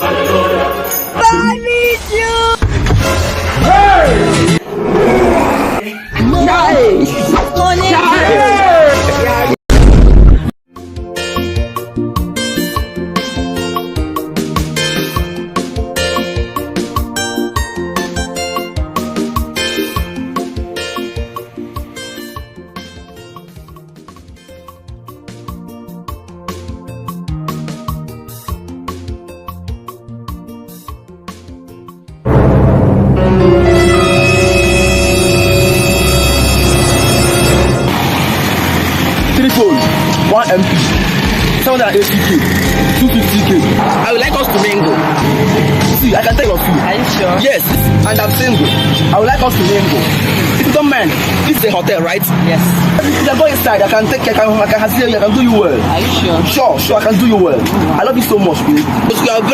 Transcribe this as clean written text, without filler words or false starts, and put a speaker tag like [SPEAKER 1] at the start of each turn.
[SPEAKER 1] I need you.
[SPEAKER 2] One MP, 780K, 250K. I would like us to mingle. See, I can take your fee.
[SPEAKER 1] Are you sure?
[SPEAKER 2] Yes, and I'm single. I would like us to mingle. If you don't mind, this is a hotel, right?
[SPEAKER 1] Yes.
[SPEAKER 2] If you go inside, I can take you, I can see you, I can do you well.
[SPEAKER 1] Are you sure?
[SPEAKER 2] Sure, I can do you well. I love you so much, babe.